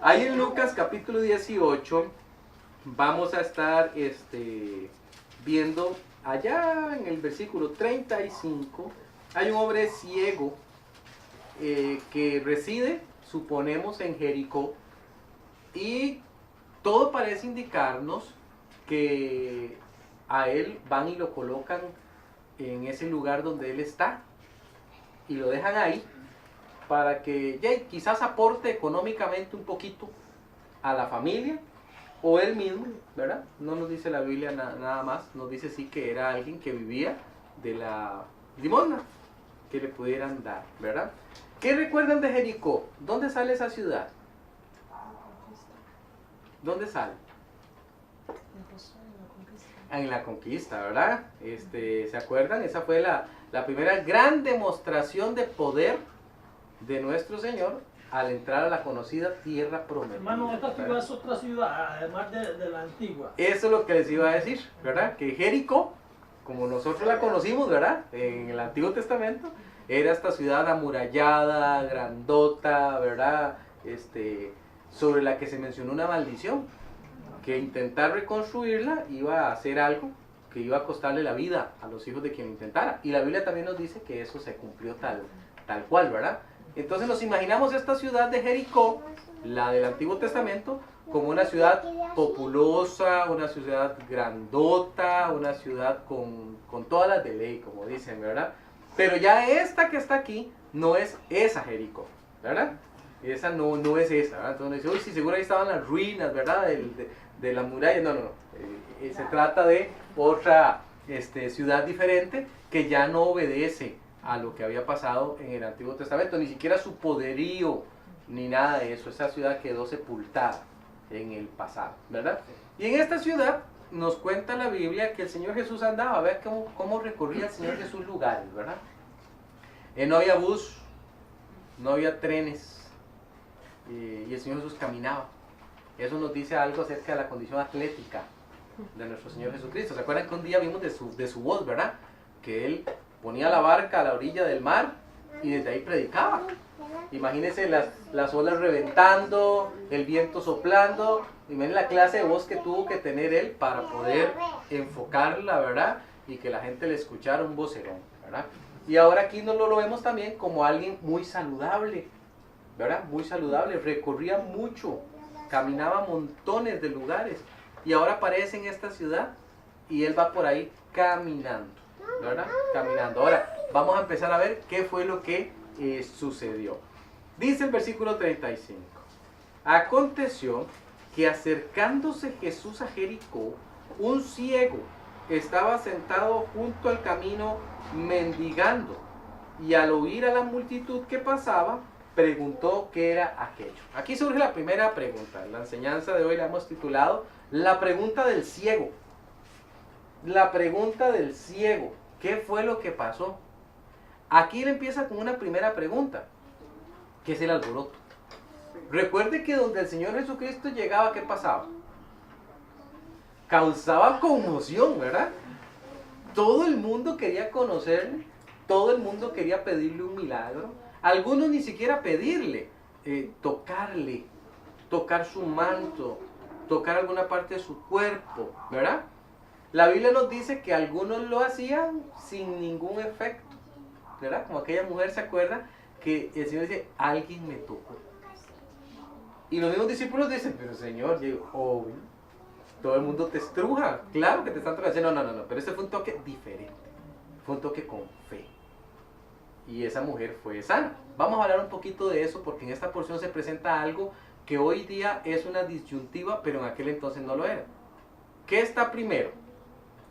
Ahí en Lucas capítulo 18 vamos a estar viendo allá en el versículo 35, hay un hombre ciego que reside, suponemos, en Jericó, y todo parece indicarnos que a él van y lo colocan en ese lugar donde él está y lo dejan ahí para que quizás aporte económicamente un poquito a la familia o él mismo, ¿verdad? No nos dice la Biblia nada más, nos dice sí que era alguien que vivía de la limosna que le pudieran dar, ¿verdad? ¿Qué recuerdan de Jericó? ¿Dónde sale esa ciudad? ¿Dónde sale? En la conquista, ¿verdad? ¿Se acuerdan? Esa fue la primera gran demostración de poder de nuestro Señor al entrar a la conocida tierra prometida. Hermano, esta ciudad es otra ciudad, además de la antigua. Eso es lo que les iba a decir, ¿verdad? Que Jericó, como nosotros la conocimos, ¿verdad? En el Antiguo Testamento, era esta ciudad amurallada, grandota, ¿verdad? Sobre la que se mencionó una maldición, que intentar reconstruirla iba a hacer algo que iba a costarle la vida a los hijos de quien lo intentara. Y la Biblia también nos dice que eso se cumplió tal cual, ¿verdad? Entonces nos imaginamos esta ciudad de Jericó, la del Antiguo Testamento, como una ciudad populosa, una ciudad grandota, una ciudad con todas las de ley, como dicen, ¿verdad? Pero ya esta que está aquí no es esa Jericó, ¿verdad? Esa no es esa, ¿verdad? Entonces dice, uy, sí, seguro ahí estaban las ruinas, ¿verdad? De la muralla. No. Se trata de otra ciudad diferente que ya no obedece a lo que había pasado en el Antiguo Testamento, ni siquiera su poderío, ni nada de eso. Esa ciudad quedó sepultada en el pasado, ¿verdad? Y en esta ciudad nos cuenta la Biblia que el Señor Jesús andaba, a ver cómo recorría el Señor Jesús lugares, ¿verdad? No había bus, no había trenes, y el Señor Jesús caminaba. Eso nos dice algo acerca de la condición atlética de nuestro Señor Jesucristo. ¿Se acuerdan que un día vimos de su voz, verdad? Que Él ponía la barca a la orilla del mar y desde ahí predicaba. Imagínense las olas reventando, el viento soplando. Imagínense la clase de voz que tuvo que tener Él para poder enfocarla, ¿verdad? Y que la gente le escuchara, un vocerón, ¿verdad? Y ahora aquí nos lo vemos también como alguien muy saludable, ¿verdad? Muy saludable, recorría mucho, caminaba montones de lugares y ahora aparece en esta ciudad y Él va por ahí caminando, ¿verdad? Caminando. Ahora vamos a empezar a ver qué fue lo que sucedió. Dice el versículo 35. Aconteció que acercándose Jesús a Jericó, un ciego estaba sentado junto al camino mendigando, y al oír a la multitud que pasaba, preguntó qué era aquello. Aquí surge la primera pregunta. La enseñanza de hoy la hemos titulado La pregunta del ciego. La pregunta del ciego. ¿Qué fue lo que pasó? Aquí él empieza con una primera pregunta, que es el alboroto. Recuerde que donde el Señor Jesucristo llegaba, ¿qué pasaba? Causaba conmoción, ¿verdad? Todo el mundo quería conocerle, todo el mundo quería pedirle un milagro. Algunos ni siquiera pedirle, tocarle, tocar su manto, tocar alguna parte de su cuerpo, ¿verdad? La Biblia nos dice que algunos lo hacían sin ningún efecto, ¿verdad? Como aquella mujer, ¿se acuerda? Que el Señor dice, alguien me tocó. Y los mismos discípulos dicen, pero Señor, yo digo, obvio, todo el mundo te estruja, claro que te están tocando. No, pero este fue un toque diferente, fue un toque con fe. Y esa mujer fue sana. Vamos a hablar un poquito de eso porque en esta porción se presenta algo que hoy día es una disyuntiva, pero en aquel entonces no lo era. ¿Qué está primero?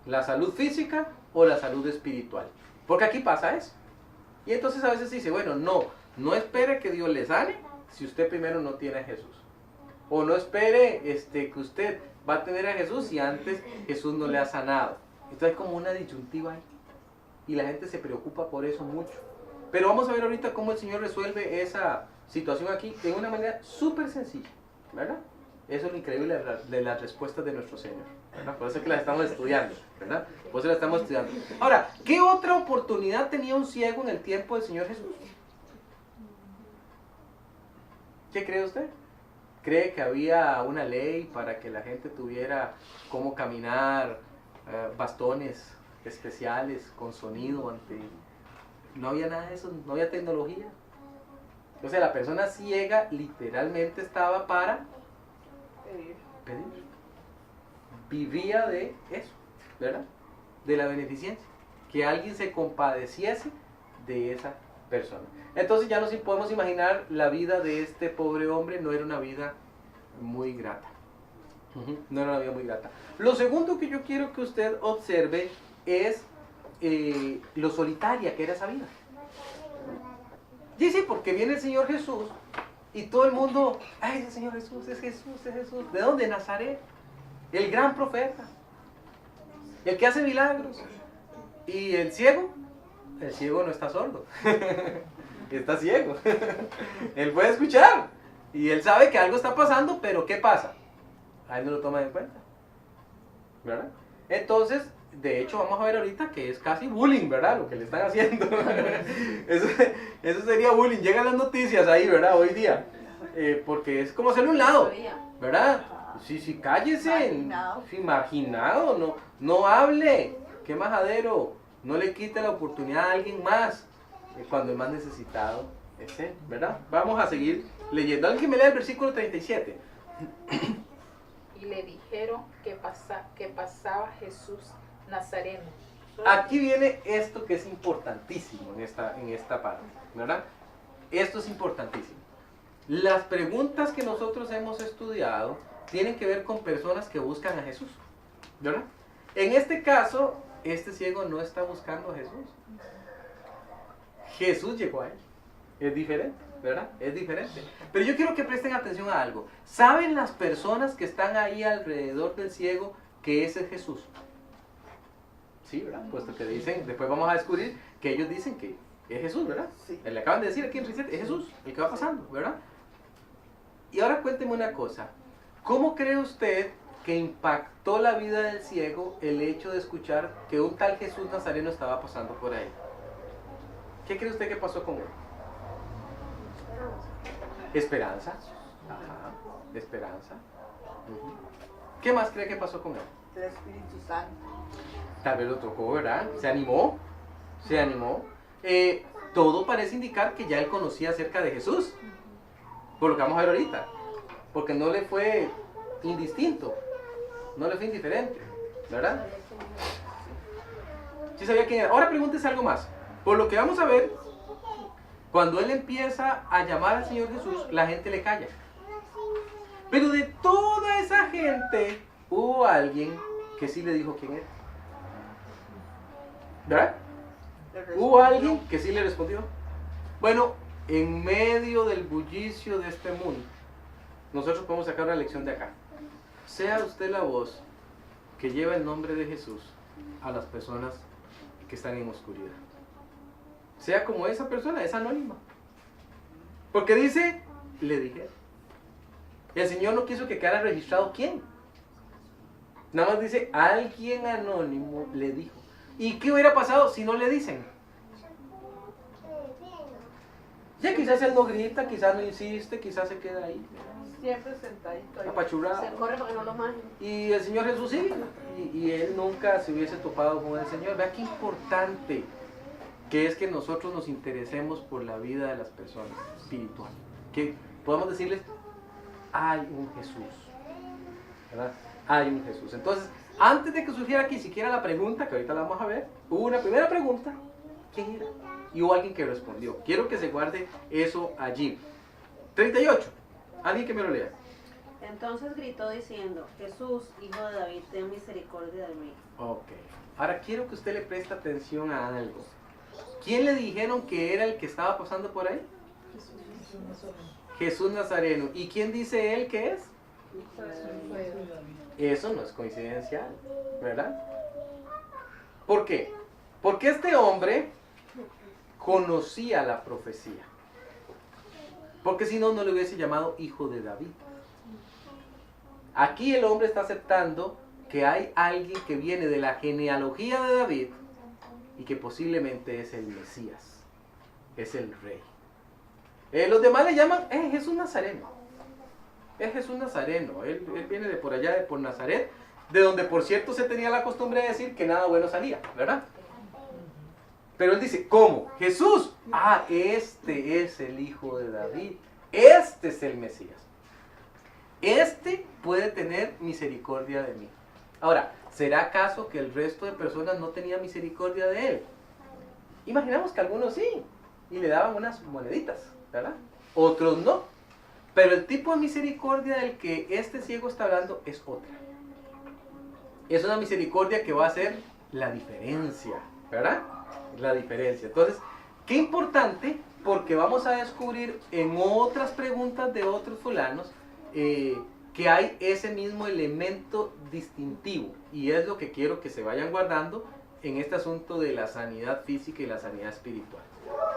¿La salud física o la salud espiritual? Porque aquí pasa eso. Y entonces a veces se dice, bueno, no espere que Dios le sane si usted primero no tiene a Jesús. O no espere que usted va a tener a Jesús si antes Jesús no le ha sanado. Entonces es como una disyuntiva ahí. Y la gente se preocupa por eso mucho. Pero vamos a ver ahorita cómo el Señor resuelve esa situación aquí de una manera súper sencilla, ¿verdad? Eso es lo increíble de las respuestas de nuestro Señor, ¿verdad? Por eso es que las estamos estudiando, ¿verdad? Por eso las estamos estudiando. Ahora, ¿qué otra oportunidad tenía un ciego en el tiempo del Señor Jesús? ¿Qué cree usted? cree que había una ley para que la gente tuviera cómo caminar, bastones especiales con sonido ante... No había nada de eso, no había tecnología. O sea, la persona ciega literalmente estaba para pedir. Vivía de eso, ¿verdad? De la beneficencia. Que alguien se compadeciese de esa persona. Entonces ya nos podemos imaginar la vida de este pobre hombre. No era una vida muy grata. No era una vida muy grata. Lo segundo que yo quiero que usted observe es lo solitaria que era esa vida. Dice, porque viene el Señor Jesús y todo el mundo, ay, ese Señor Jesús, es Jesús, es Jesús. ¿De dónde? Nazaret. El gran profeta. El que hace milagros. ¿Y el ciego? El ciego no está sordo. Está ciego. Él puede escuchar. Y él sabe que algo está pasando, pero ¿qué pasa? A él no lo toma en cuenta. ¿Verdad? Entonces, de hecho, vamos a ver ahorita que es casi bullying, ¿verdad? Lo que le están haciendo. Eso sería bullying. Llegan las noticias ahí, ¿verdad? Hoy día. Porque es como hacerle un lado, ¿verdad? Sí, cállese. Marginado. No hable. Qué majadero. No le quite la oportunidad a alguien más. Cuando el más necesitado es él, ¿verdad? Vamos a seguir leyendo. Alguien me lea el versículo 37. Y le dijeron que pasaba Jesús Nazareno. Aquí viene esto que es importantísimo en esta parte, ¿verdad? Esto es importantísimo. Las preguntas que nosotros hemos estudiado tienen que ver con personas que buscan a Jesús, ¿verdad? En este caso, este ciego no está buscando a Jesús. Jesús llegó a él. Es diferente, ¿verdad? Es diferente. Pero yo quiero que presten atención a algo. ¿Saben las personas que están ahí alrededor del ciego que ese es Jesús? Sí, ¿verdad? Puesto que dicen, después vamos a descubrir que ellos dicen que es Jesús, ¿verdad? Sí. Le acaban de decir aquí en Reset, es Jesús, el que va pasando, ¿verdad? Y ahora cuénteme una cosa. ¿Cómo cree usted que impactó la vida del ciego el hecho de escuchar que un tal Jesús Nazareno estaba pasando por ahí? ¿Qué cree usted que pasó con él? Esperanza. Ajá, esperanza. ¿Qué más cree que pasó con él? El Espíritu Santo. Tal vez lo tocó, ¿verdad? Se animó. Todo parece indicar que ya él conocía acerca de Jesús. Por lo que vamos a ver ahorita. Porque no le fue indistinto. No le fue indiferente. ¿Verdad? Sí sabía quién era. Ahora pregúntese algo más. Por lo que vamos a ver, cuando él empieza a llamar al Señor Jesús, la gente le calla. Pero de toda esa gente, hubo alguien que sí le dijo quién era. ¿Verdad? Hubo alguien que sí le respondió. Bueno, en medio del bullicio de este mundo, nosotros podemos sacar una lección de acá. Sea usted la voz que lleva el nombre de Jesús a las personas que están en oscuridad. Sea como esa persona, es anónima. Porque dice, le dije. El Señor no quiso que quedara registrado quién. Nada más dice, alguien anónimo le dijo. ¿Y qué hubiera pasado si no le dicen? Ya quizás él no grita, quizás no insiste, quizás se queda ahí. Siempre sentadito ahí. Apachurrado. Se corre para que no lo maten. Y el Señor Jesús sí. Y él nunca se hubiese topado con el Señor. Vea qué importante que es que nosotros nos interesemos por la vida de las personas espiritual. Que podamos decirles, hay un Jesús. ¿Verdad? Hay un Jesús. Entonces, antes de que surgiera aquí siquiera la pregunta, que ahorita la vamos a ver, hubo una primera pregunta, ¿quién era? Y hubo alguien que respondió. Quiero que se guarde eso allí. 38. Alguien que me lo lea. Entonces gritó diciendo, Jesús, hijo de David, ten misericordia de mí. Ok. Ahora quiero que usted le preste atención a algo. ¿Quién le dijeron que era el que estaba pasando por ahí? Jesús Nazareno. ¿Y quién dice él que es? Eso no es coincidencial, ¿verdad? ¿Por qué? Porque este hombre conocía la profecía. Porque si no, no le hubiese llamado hijo de David. Aquí el hombre está aceptando que hay alguien que viene de la genealogía de David y que posiblemente es el Mesías, es el rey. Los demás le llaman Jesús Nazareno. Es Jesús Nazareno, él viene de por allá, de por Nazaret, de donde por cierto se tenía la costumbre de decir que nada bueno salía, ¿verdad? Pero él dice, ¿cómo? Jesús. Ah, este es el Hijo de David. Este es el Mesías. Este puede tener misericordia de mí. Ahora, ¿será acaso que el resto de personas no tenía misericordia de él? Imaginamos que algunos sí, y le daban unas moneditas, ¿verdad? Otros no. Pero el tipo de misericordia del que este ciego está hablando es otra. Es una misericordia que va a hacer la diferencia, ¿verdad? La diferencia. Entonces, qué importante, porque vamos a descubrir en otras preguntas de otros fulanos que hay ese mismo elemento distintivo. Y es lo que quiero que se vayan guardando en este asunto de la sanidad física y la sanidad espiritual.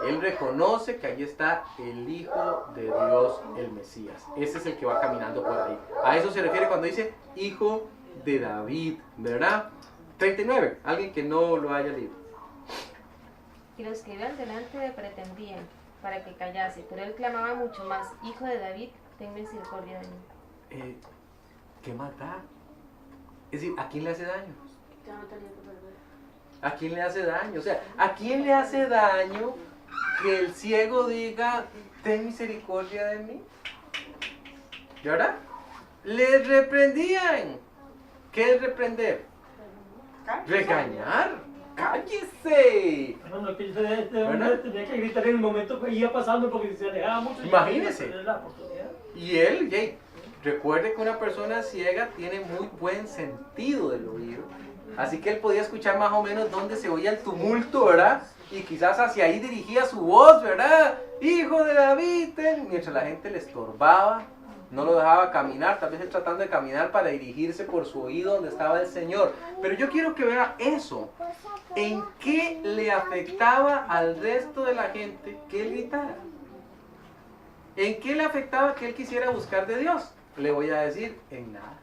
Él reconoce que ahí está el Hijo de Dios, el Mesías. Ese es el que va caminando por ahí. A eso se refiere cuando dice Hijo de David, ¿verdad? 39, alguien que no lo haya leído. Y los que iban delante le pretendían para que callase, pero él clamaba mucho más, Hijo de David, ten misericordia de mí. ¿Qué más da? Es decir, ¿a quién le hace daño? Ya no tenía que perder. ¿A quién le hace daño? O sea, ¿a quién le hace daño que el ciego diga, ten misericordia de mí? ¿Y ahora? Le reprendían. ¿Qué es reprender? Regañar. ¡Cállese! Bueno, que este hombre tenía que gritar en el momento que iba pasando porque se alejaba mucho. Imagínese. La oportunidad. Y él, Jay, recuerde que una persona ciega tiene muy buen sentido del oído. Así que él podía escuchar más o menos dónde se oía el tumulto, ¿verdad? Y quizás hacia ahí dirigía su voz, ¿verdad? Hijo de David, mientras la gente le estorbaba, no lo dejaba caminar, tal vez él tratando de caminar para dirigirse por su oído donde estaba el Señor. Pero yo quiero que vea eso. ¿En qué le afectaba al resto de la gente que él gritara? ¿En qué le afectaba que él quisiera buscar de Dios? Le voy a decir, en nada.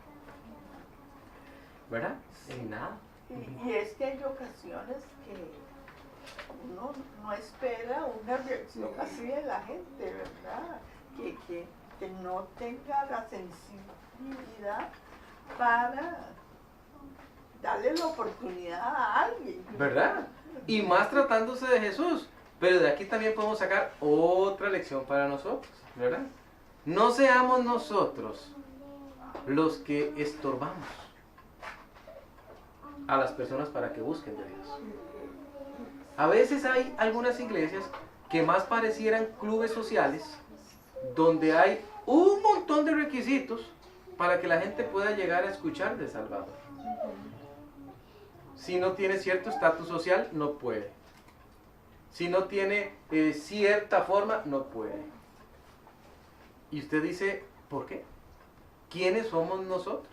¿Verdad? En nada. Y es que hay ocasiones que uno no espera una reacción así de la gente, ¿verdad? Que no tenga la sensibilidad para darle la oportunidad a alguien. ¿Verdad? Y más tratándose de Jesús. Pero de aquí también podemos sacar otra lección para nosotros, ¿verdad? No seamos nosotros los que estorbamos a las personas para que busquen de Dios. A veces hay algunas iglesias que más parecieran clubes sociales donde hay un montón de requisitos para que la gente pueda llegar a escuchar de Salvador. Si no tiene cierto estatus social, no puede. Si no tiene cierta forma, no puede. Y usted dice, ¿por qué? ¿Quiénes somos nosotros?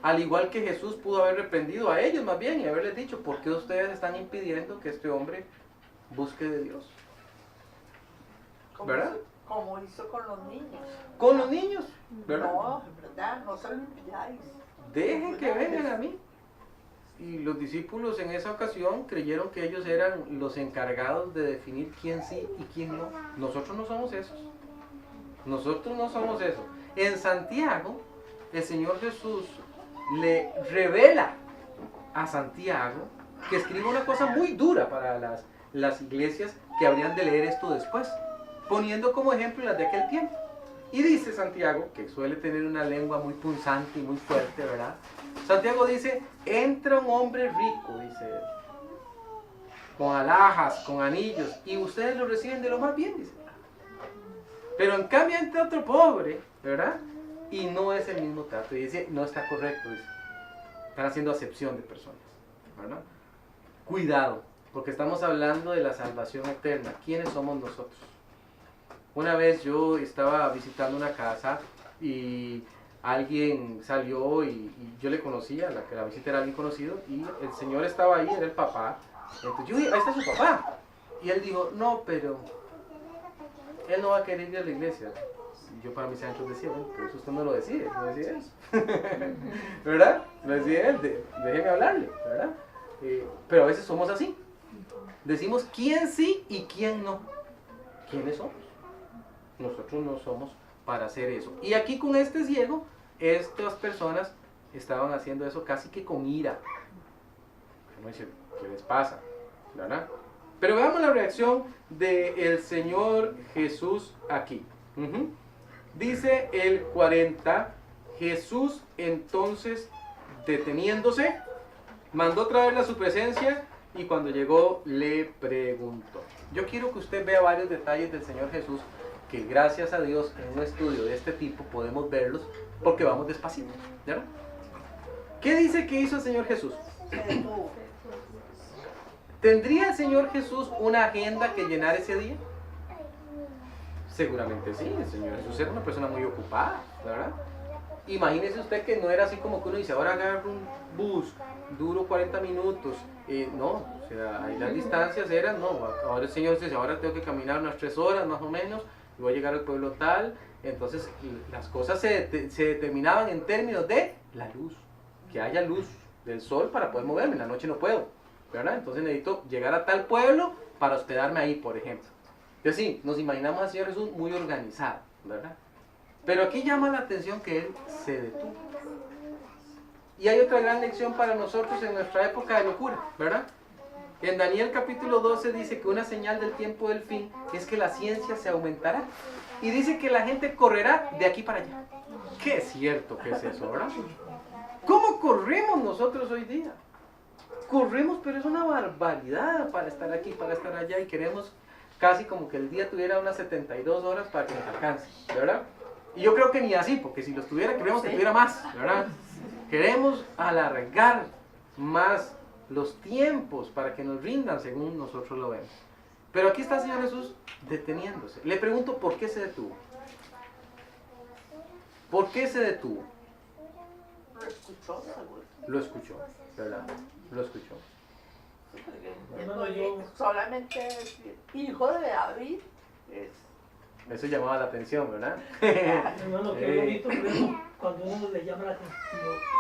Al igual que Jesús pudo haber reprendido a ellos más bien y haberles dicho, ¿por qué ustedes están impidiendo que este hombre busque de Dios? ¿Verdad? Como hizo con los niños. Con los niños, ¿verdad? No, ¿verdad? No se lo impidáis. Dejen que vengan a mí. Y los discípulos en esa ocasión creyeron que ellos eran los encargados de definir quién sí y quién no. Nosotros no somos esos. Nosotros no somos eso. En Santiago, el Señor Jesús le revela a Santiago que escribe una cosa muy dura para las iglesias que habrían de leer esto después, poniendo como ejemplo las de aquel tiempo. Y dice Santiago, que suele tener una lengua muy punzante y muy fuerte, ¿verdad? Santiago dice, entra un hombre rico, dice él, con alhajas, con anillos, y ustedes lo reciben de lo más bien, dice. Pero en cambio entra otro pobre, ¿verdad? Y no es el mismo trato. Y dice, no está correcto, dice. Están haciendo acepción de personas, ¿verdad? Cuidado, porque estamos hablando de la salvación eterna. ¿Quiénes somos nosotros? Una vez yo estaba visitando una casa y alguien salió y yo le conocía, la visita era alguien conocido, y el señor estaba ahí, era el papá. Entonces yo dije, ahí está su papá. Y él dijo, no, pero él no va a querer ir a la iglesia. Y yo para mis adentros decía, bueno, pero eso usted no lo decide, no decide eso. ¿Verdad? Lo decide él, déjeme hablarle, ¿verdad? Pero a veces somos así. Decimos quién sí y quién no. ¿Quiénes somos? Nosotros no somos para hacer eso. Y aquí con este ciego, estas personas estaban haciendo eso casi que con ira. Uno dice, ¿qué les pasa? ¿Verdad? Pero veamos la reacción del Señor Jesús aquí. Dice el 40, Jesús entonces deteniéndose, mandó traerle a su presencia y cuando llegó le preguntó. Yo quiero que usted vea varios detalles del Señor Jesús que gracias a Dios en un estudio de este tipo podemos verlos porque vamos despacito, ¿verdad? ¿Qué dice que hizo el Señor Jesús? ¿Tendría el Señor Jesús una agenda que llenar ese día? Seguramente sí, el Señor Jesús era una persona muy ocupada, ¿verdad? Imagínese usted que no era así como que uno dice, ahora agarro un bus, duro 40 minutos. No, o sea, ahí las distancias eran, no, ahora el Señor dice, ahora tengo que caminar unas 3 horas más o menos, y voy a llegar al pueblo tal. Entonces las cosas se determinaban en términos de la luz, que haya luz del sol para poder moverme, en la noche no puedo, ¿verdad? Entonces necesito llegar a tal pueblo para hospedarme ahí, por ejemplo. Entonces sí, nos imaginamos al Señor Jesús muy organizado, ¿verdad? Pero aquí llama la atención que Él se detuvo. Y hay otra gran lección para nosotros en nuestra época de locura, ¿verdad? En Daniel capítulo 12 dice que una señal del tiempo del fin es que la ciencia se aumentará. Y dice que la gente correrá de aquí para allá. Qué cierto que es eso, ¿verdad? ¿Cómo corremos nosotros hoy día? Corremos, pero es una barbaridad para estar aquí, para estar allá, y queremos casi como que el día tuviera unas 72 horas para que nos alcance, ¿verdad? Y yo creo que ni así, porque si los tuviera, queremos que tuviera más, ¿verdad? Queremos alargar más los tiempos para que nos rindan según nosotros lo vemos. Pero aquí está el Señor Jesús deteniéndose. Le pregunto, ¿por qué se detuvo? ¿Por qué se detuvo? Lo escuchó, seguro. Lo escuchó, ¿verdad? Lo escuchó. Hermano, yo- Solamente decir, hijo de David es Eso llamaba la atención, ¿verdad? Hermano, que bonito verlo cuando uno le llama la atención.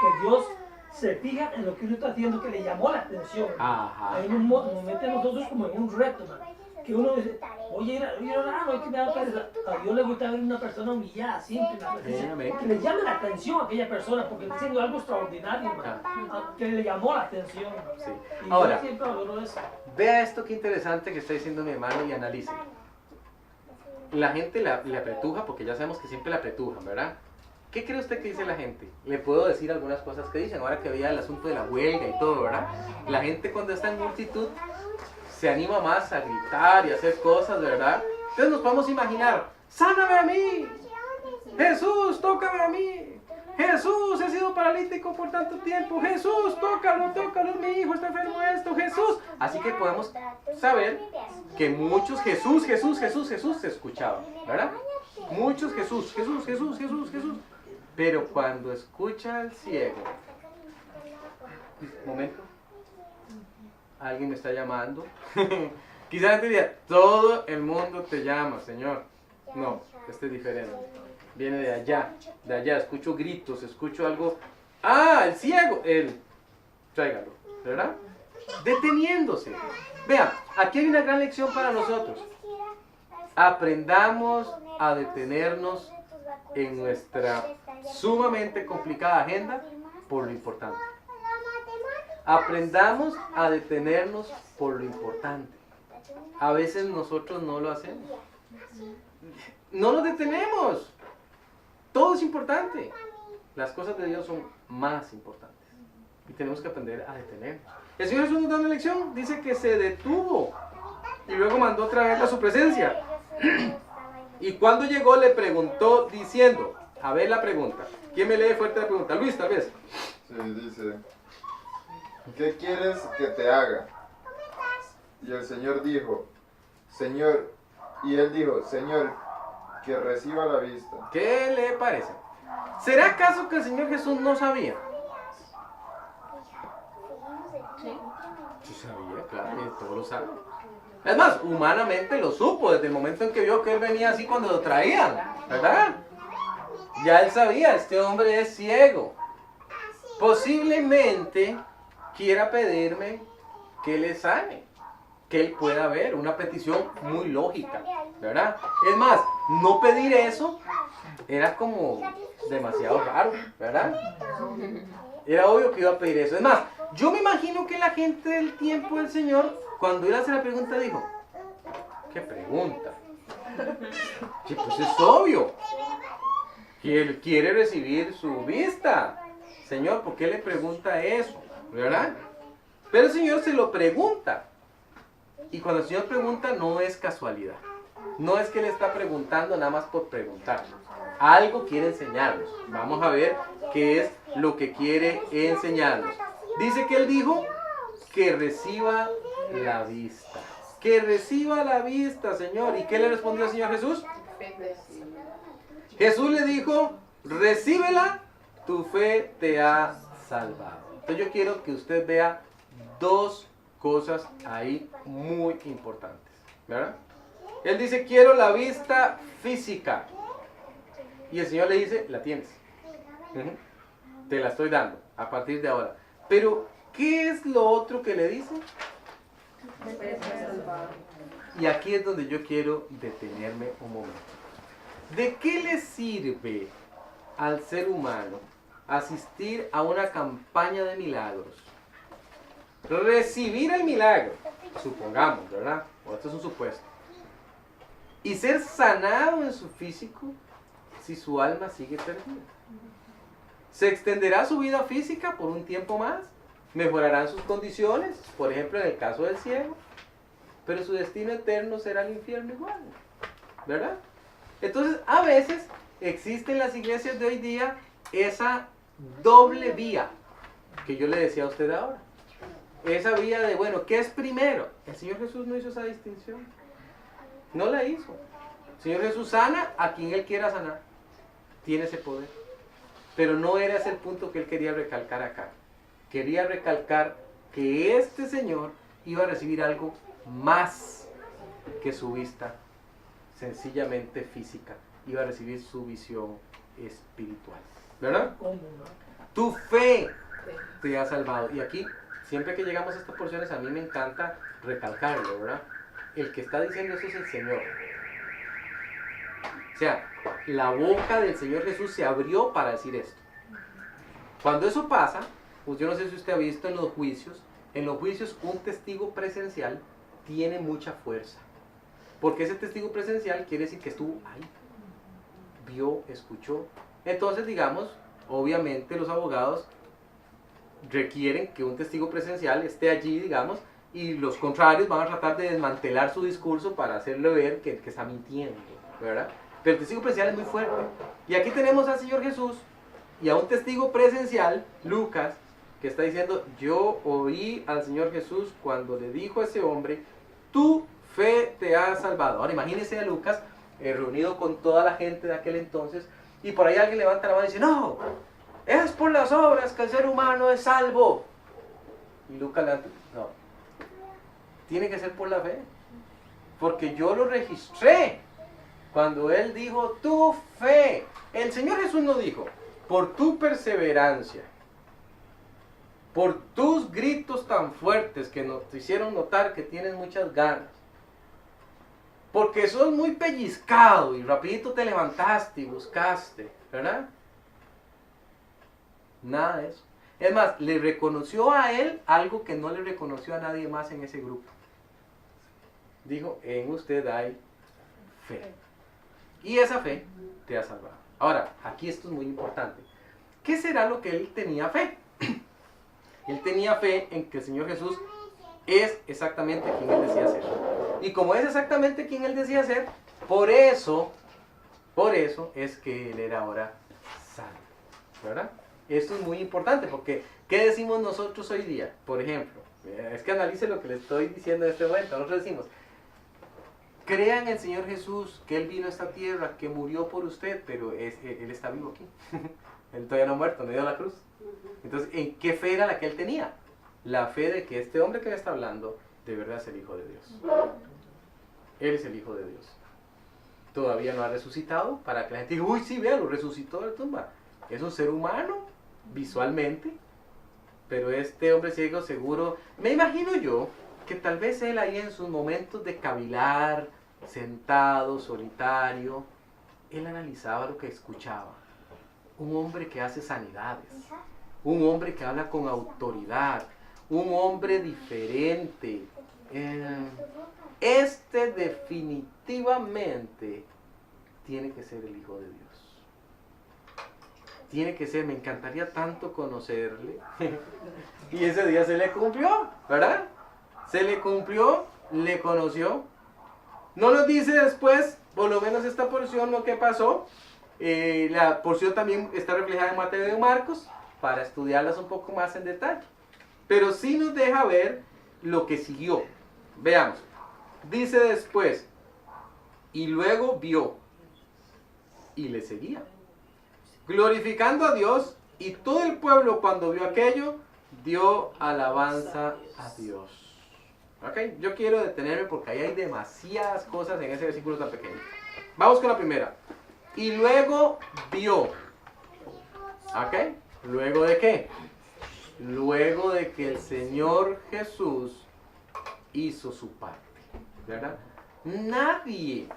Que Dios se fija en lo que uno está haciendo, que le llamó la atención. Ajá. Hay un nos mete a nosotros como en un reto, ¿no? Que uno dice, voy a ir a orar, no es que me da pereza. A Dios le gusta ver una persona humillada, simple, una persona, Amén. que le llame la atención a aquella persona, porque está haciendo algo extraordinario, hermano, que le llamó la atención. Sí. Y Ahora, yo siempre valoro eso. vea esto qué interesante que está diciendo mi hermano y analice. La gente le apretuja, porque ya sabemos que siempre le apretujan, ¿verdad? ¿Qué cree usted que dice la gente? Le puedo decir algunas cosas que dicen, ahora que veía el asunto de la huelga y todo, ¿verdad? La gente cuando está en multitud se anima más a gritar y a hacer cosas, ¿verdad? Entonces nos podemos imaginar, ¡sáname a mí! ¡Jesús, tócame a mí! ¡Jesús, he sido paralítico por tanto tiempo! ¡Jesús, tócalo, tócalo! ¡Mi hijo está enfermo de esto! ¡Jesús! Así que podemos saber que muchos Jesús se escuchaban, ¿verdad? Muchos Jesús. Pero cuando escucha al ciego, momento, alguien me está llamando. Quizás te diría, todo el mundo te llama, Señor. No, este es diferente. Viene de allá, escucho gritos, escucho algo. ¡Ah, el ciego! Él, tráigalo, ¿verdad? Deteniéndose. Vean, aquí hay una gran lección para nosotros. Aprendamos a detenernos en nuestra sumamente complicada agenda por lo importante. Aprendamos a detenernos por lo importante. A veces nosotros no lo hacemos. No nos detenemos. Todo es importante. Las cosas de Dios son más importantes. Y tenemos que aprender a detenernos. El Señor Jesús nos da una lección. Dice que se detuvo. Y luego mandó traer a su presencia. Y cuando llegó le preguntó diciendo, a ver la pregunta. ¿Quién me lee fuerte la pregunta? Luis, tal vez. Sí, dice, ¿qué quieres que te haga? Y el Señor dijo, Señor, y él dijo, Señor, que reciba la vista. ¿Qué le parece? ¿Será acaso que el Señor Jesús no sabía? Sí sabía, claro, y todo lo sabe. Es más, humanamente lo supo desde el momento en que vio que él venía así cuando lo traían, ¿verdad? Ya él sabía, este hombre es ciego. Posiblemente quiera pedirme que le sane, que él pueda ver, una petición muy lógica, ¿verdad? Es más, no pedir eso era como demasiado raro, ¿verdad? Era obvio que iba a pedir eso. Es más, yo me imagino que la gente del tiempo del Señor, cuando él hace la pregunta, dijo, ¿qué pregunta? Sí, pues es obvio que él quiere recibir su vista. Señor, ¿por qué le pregunta eso? ¿Verdad? Pero el Señor se lo pregunta. Y cuando el Señor pregunta, no es casualidad. No es que le está preguntando nada más por preguntar. Algo quiere enseñarnos. Vamos a ver qué es lo que quiere enseñarnos. Dice que él dijo que reciba la vista. Que reciba la vista, Señor. ¿Y qué le respondió el Señor Jesús? Jesús le dijo, recíbela, tu fe te ha salvado. Entonces yo quiero que usted vea dos cosas ahí muy importantes, ¿verdad? Él dice, quiero la vista física. Y el Señor le dice, la tienes. Te la estoy dando a partir de ahora. Pero, ¿qué es lo otro que le dice? Y aquí es donde yo quiero detenerme un momento. ¿De qué le sirve al ser humano asistir a una campaña de milagros? Recibir el milagro, supongamos, ¿verdad? O esto es un supuesto. Y ser sanado en su físico si su alma sigue perdida. ¿Se extenderá su vida física por un tiempo más? ¿Mejorarán sus condiciones? Por ejemplo, en el caso del ciego. Pero su destino eterno será el infierno igual, ¿verdad? Entonces, a veces existe en las iglesias de hoy día esa doble vía que yo le decía a usted ahora. Esa vía de, bueno, ¿qué es primero? El Señor Jesús no hizo esa distinción. No la hizo. El Señor Jesús sana a quien Él quiera sanar. Tiene ese poder. Pero no era ese el punto que Él quería recalcar acá. Quería recalcar que este Señor iba a recibir algo más que su vista sencillamente física. Iba a recibir su visión espiritual. ¿Verdad? ¿Cómo, no? Tu fe te ha salvado. Y aquí, siempre que llegamos a estas porciones, a mí me encanta recalcarlo, ¿verdad? El que está diciendo eso es el Señor. O sea, la boca del Señor Jesús se abrió para decir esto. Cuando eso pasa, pues yo no sé si usted ha visto en los juicios un testigo presencial tiene mucha fuerza. Porque ese testigo presencial quiere decir que estuvo ahí. Vio, escuchó. Entonces, digamos, obviamente los abogados requieren que un testigo presencial esté allí, digamos, y los contrarios van a tratar de desmantelar su discurso para hacerle ver que está mintiendo, ¿verdad? Pero el testigo presencial es muy fuerte. Y aquí tenemos al Señor Jesús y a un testigo presencial, Lucas, que está diciendo, yo oí al Señor Jesús cuando le dijo a ese hombre, tu fe te ha salvado. Ahora imagínese a Lucas reunido con toda la gente de aquel entonces, y por ahí alguien levanta la mano y dice, no, es por las obras que el ser humano es salvo. Y Lucas le dice, no, tiene que ser por la fe, porque yo lo registré cuando él dijo, tu fe. El Señor Jesús no dijo, por tu perseverancia, por tus gritos tan fuertes que nos hicieron notar que tienes muchas ganas, porque sos muy pellizcado y rapidito te levantaste y buscaste, ¿verdad? Nada de eso. Es más, le reconoció a él algo que no le reconoció a nadie más en ese grupo. Dijo, en usted hay fe. Y esa fe te ha salvado. Ahora, aquí esto es muy importante. ¿Qué será lo que él tenía fe? Él tenía fe en que el Señor Jesús es exactamente quien él decía ser. Y como es exactamente quien él decía ser, por eso es que él era ahora salvo, ¿verdad? Esto es muy importante porque ¿qué decimos nosotros hoy día? Por ejemplo, es que analice lo que le estoy diciendo en este momento. Nosotros decimos, crea en el Señor Jesús, que Él vino a esta tierra, que murió por usted, pero Él está vivo aquí. Él todavía no ha muerto, no ha ido a la cruz. Entonces, ¿en qué fe era la que Él tenía? La fe de que este hombre que me está hablando, de verdad es el Hijo de Dios. Él es el Hijo de Dios. Todavía no ha resucitado para que la gente diga, uy, sí, vea, lo resucitó de la tumba. Es un ser humano, visualmente, pero este hombre ciego seguro, me imagino yo, que tal vez él ahí en sus momentos de cavilar, sentado, solitario, él analizaba lo que escuchaba. Un hombre que hace sanidades, un hombre que habla con autoridad, un hombre diferente. Este definitivamente tiene que ser el Hijo de Dios. Tiene que ser, me encantaría tanto conocerle. Y ese día se le cumplió, ¿verdad? Se le cumplió, le conoció. No nos dice después, por lo menos esta porción, lo que pasó. La porción también está reflejada en Mateo y en Marcos, para estudiarlas un poco más en detalle. Pero sí nos deja ver lo que siguió. Veamos. Dice después, y luego vio, y le seguía, glorificando a Dios, y todo el pueblo cuando vio aquello, dio alabanza a Dios. ¿Ok? Yo quiero detenerme porque ahí hay demasiadas cosas en ese versículo tan pequeño. Vamos con la primera. Y luego vio. ¿Ok? ¿Luego de qué? Luego de que el Señor Jesús hizo su parte. ¿Verdad? Nadie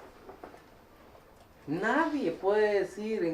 puede decir en